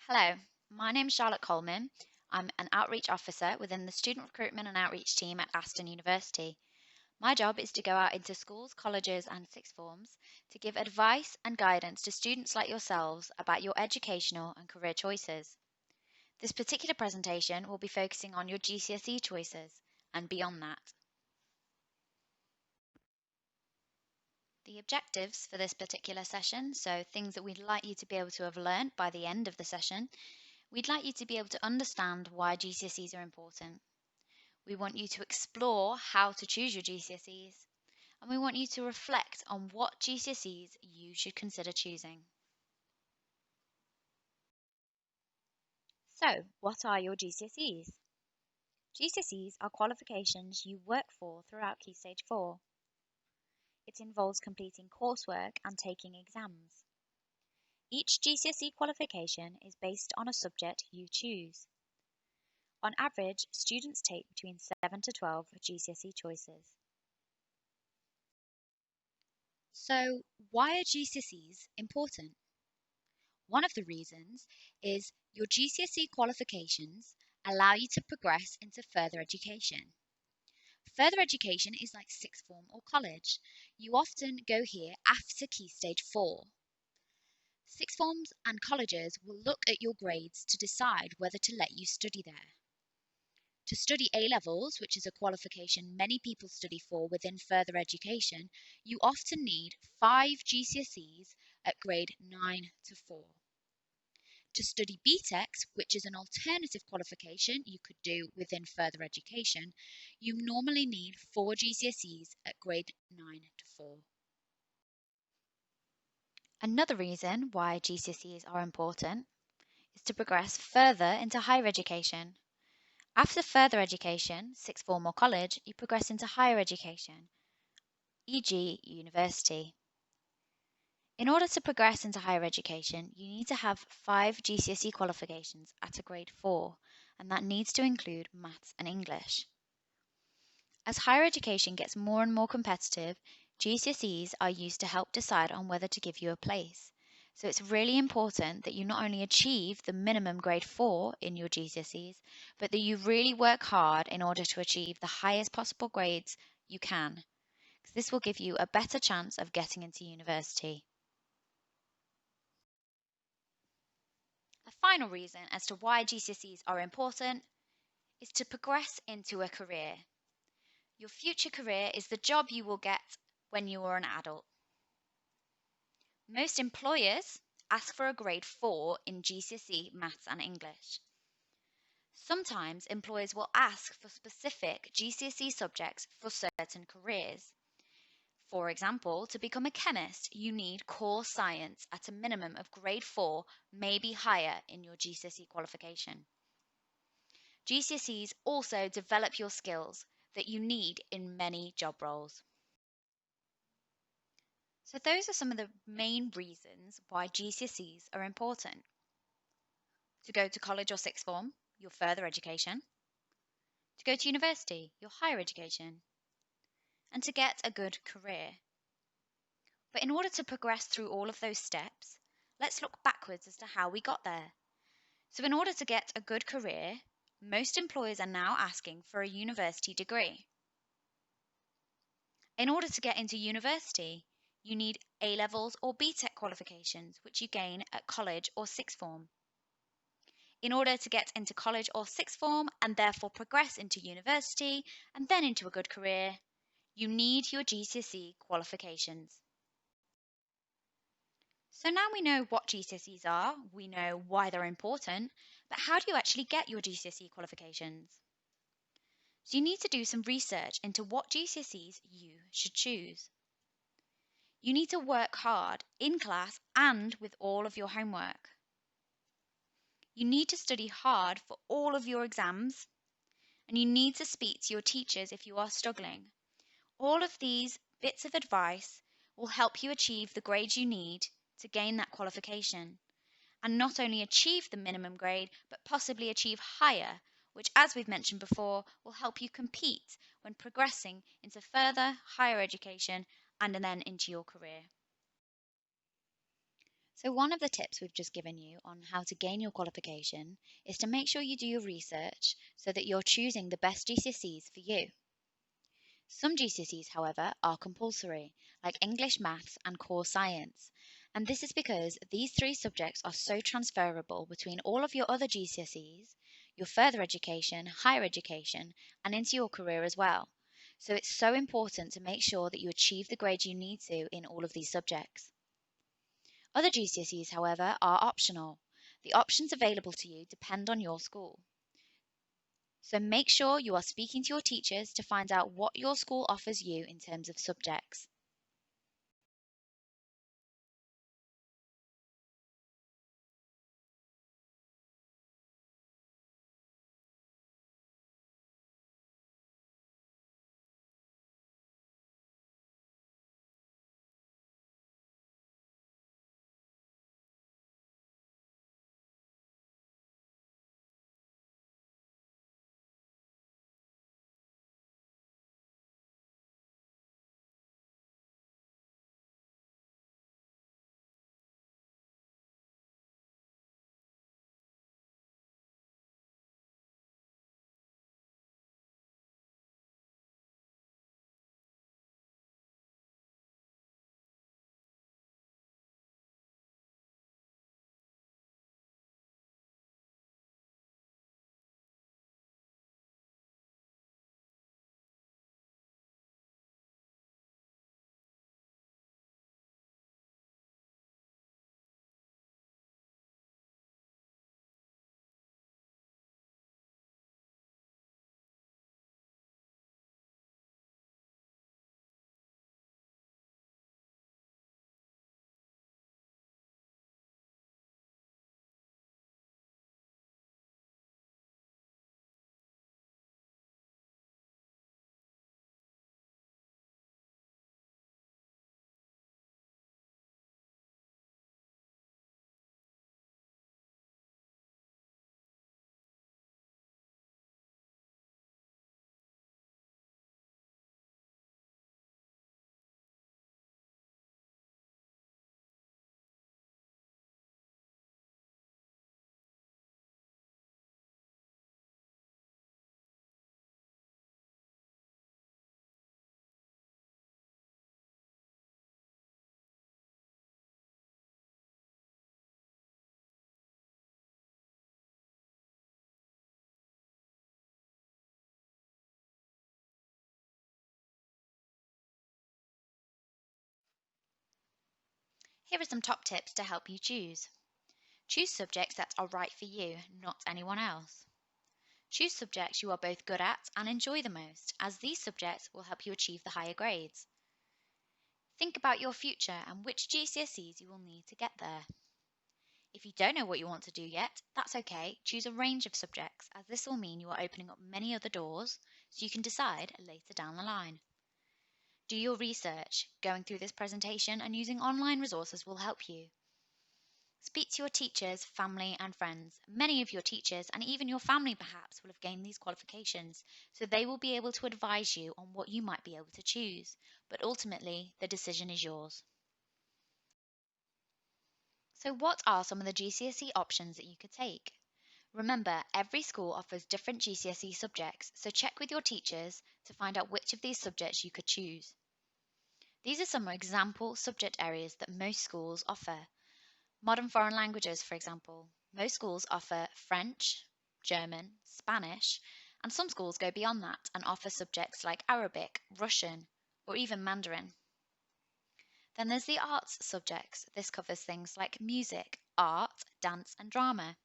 Hello, my name is Charlotte Coleman. I'm an outreach officer within the student recruitment and outreach team at Aston University. My job is to go out into schools, colleges, and sixth forms to give advice and guidance to students like yourselves about your educational and career choices. This particular presentation will be focusing on your GCSE choices and beyond that. The objectives for this particular session, so things that we'd like you to be able to have learned by the end of the session. We'd like you to be able to understand why GCSEs are important. We want you to explore how to choose your GCSEs, and we want you to reflect on what GCSEs you should consider choosing. So, what are your GCSEs? GCSEs are qualifications you work for throughout Key Stage 4. It involves completing coursework and taking exams. Each GCSE qualification is based on a subject you choose. On average, students take between 7 to 12 GCSE choices. So, why are GCSEs important? One of the reasons is your GCSE qualifications allow you to progress into further education. Further education is like sixth form or college. You often go here after Key Stage 4. Sixth forms and colleges will look at your grades to decide whether to let you study there. To study A-levels, which is a qualification many people study for within further education, you often need 5 GCSEs at grade 9 to 4. To study BTECs, which is an alternative qualification you could do within further education, you normally need 4 GCSEs at grade 9 to 4. Another reason why GCSEs are important is to progress further into higher education. After further education, sixth form or college, you progress into higher education, e.g. university. In order to progress into higher education, you need to have 5 GCSE qualifications at a grade 4, and that needs to include maths and English. As higher education gets more and more competitive, GCSEs are used to help decide on whether to give you a place. So it's really important that you not only achieve the minimum grade 4 in your GCSEs, but that you really work hard in order to achieve the highest possible grades you can. This will give you a better chance of getting into university. A final reason as to why GCSEs are important is to progress into a career. Your future career is the job you will get when you are an adult. Most employers ask for a grade 4 in GCSE maths and English. Sometimes employers will ask for specific GCSE subjects for certain careers. For example, to become a chemist, you need core science at a minimum of grade 4, maybe higher in your GCSE qualification. GCSEs also develop your skills that you need in many job roles. So those are some of the main reasons why GCSEs are important. To go to college or sixth form, your further education. To go to university, your higher education. And to get a good career. But in order to progress through all of those steps, let's look backwards as to how we got there. So in order to get a good career, most employers are now asking for a university degree. In order to get into university, you need A-levels or BTEC qualifications, which you gain at college or sixth form. In order to get into college or sixth form and therefore progress into university and then into a good career, you need your GCSE qualifications. So now we know what GCSEs are, we know why they're important, but how do you actually get your GCSE qualifications? So you need to do some research into what GCSEs you should choose. You need to work hard in class and with all of your homework. You need to study hard for all of your exams, and you need to speak to your teachers if you are struggling. All of these bits of advice will help you achieve the grades you need to gain that qualification, and not only achieve the minimum grade, but possibly achieve higher, which, as we've mentioned before, will help you compete when progressing into further higher education and then into your career. So, one of the tips we've just given you on how to gain your qualification is to make sure you do your research so that you're choosing the best GCSEs for you. Some GCSEs, however, are compulsory, like English, Maths, and Core Science, and this is because these three subjects are so transferable between all of your other GCSEs, your further education, higher education, and into your career as well. So it's so important to make sure that you achieve the grades you need to in all of these subjects. Other GCSEs, however, are optional. The options available to you depend on your school. So make sure you are speaking to your teachers to find out what your school offers you in terms of subjects. Here are some top tips to help you choose. Choose subjects that are right for you, not anyone else. Choose subjects you are both good at and enjoy the most, as these subjects will help you achieve the higher grades. Think about your future and which GCSEs you will need to get there. If you don't know what you want to do yet, that's okay. Choose a range of subjects, as this will mean you are opening up many other doors so you can decide later down the line. Do your research. Going through this presentation and using online resources will help you. Speak to your teachers, family, and friends. Many of your teachers and even your family perhaps will have gained these qualifications, so they will be able to advise you on what you might be able to choose. But ultimately, the decision is yours. So, what are some of the GCSE options that you could take? Remember, every school offers different GCSE subjects, so check with your teachers to find out which of these subjects you could choose. These are some example subject areas that most schools offer. Modern foreign languages, for example. Most schools offer French, German, Spanish, and some schools go beyond that and offer subjects like Arabic, Russian, or even Mandarin. Then there's the arts subjects. This covers things like music, art, dance, and drama.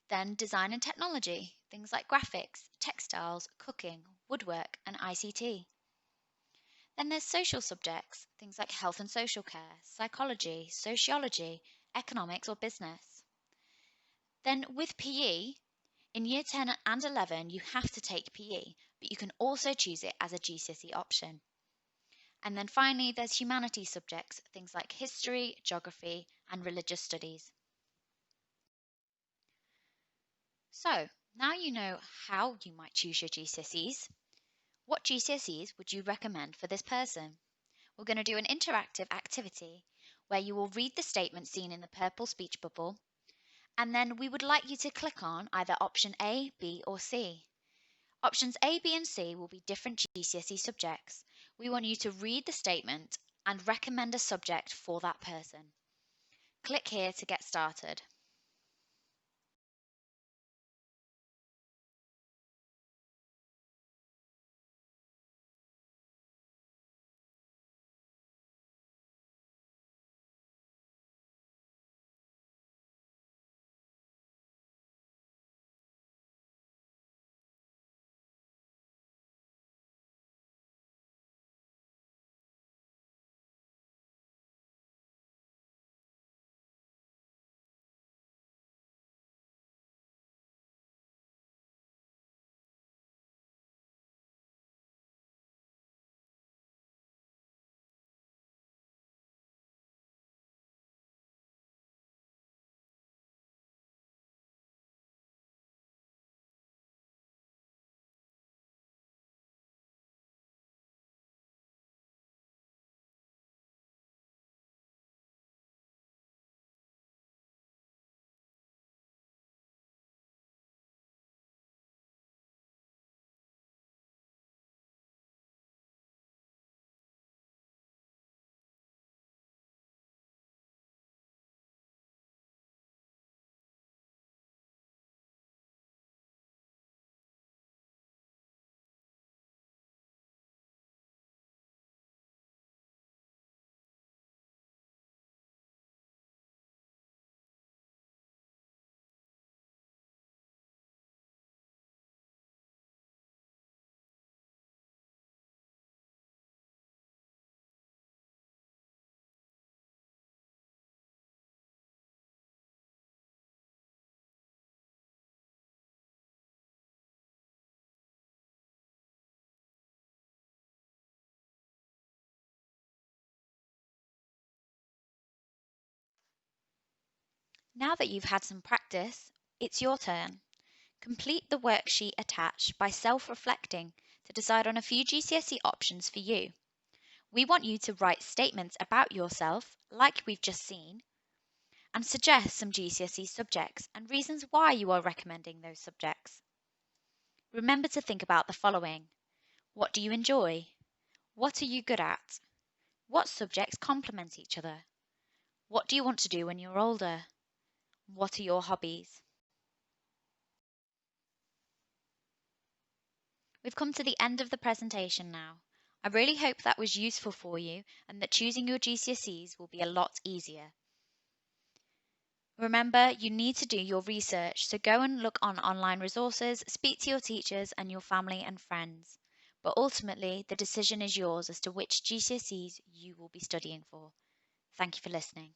Then design and technology, things like graphics, textiles, cooking, woodwork, and ICT. Then there's social subjects, things like health and social care, psychology, sociology, economics, or business. Then with PE, in year 10 and 11, you have to take PE, but you can also choose it as a GCSE option. And then finally, there's humanities subjects, things like history, geography, and religious studies. So, now you know how you might choose your GCSEs. What GCSEs would you recommend for this person? We're going to do an interactive activity where you will read the statement seen in the purple speech bubble, and then we would like you to click on either option A, B, or C. Options A, B, and C will be different GCSE subjects. We want you to read the statement and recommend a subject for that person. Click here to get started. Now that you've had some practice, it's your turn. Complete the worksheet attached by self-reflecting to decide on a few GCSE options for you. We want you to write statements about yourself, like we've just seen, and suggest some GCSE subjects and reasons why you are recommending those subjects. Remember to think about the following. What do you enjoy? What are you good at? What subjects complement each other? What do you want to do when you're older? What are your hobbies? We've come to the end of the presentation now. I really hope that was useful for you and that choosing your GCSEs will be a lot easier. Remember, you need to do your research, so go and look on online resources, speak to your teachers and your family and friends. But ultimately, the decision is yours as to which GCSEs you will be studying for. Thank you for listening.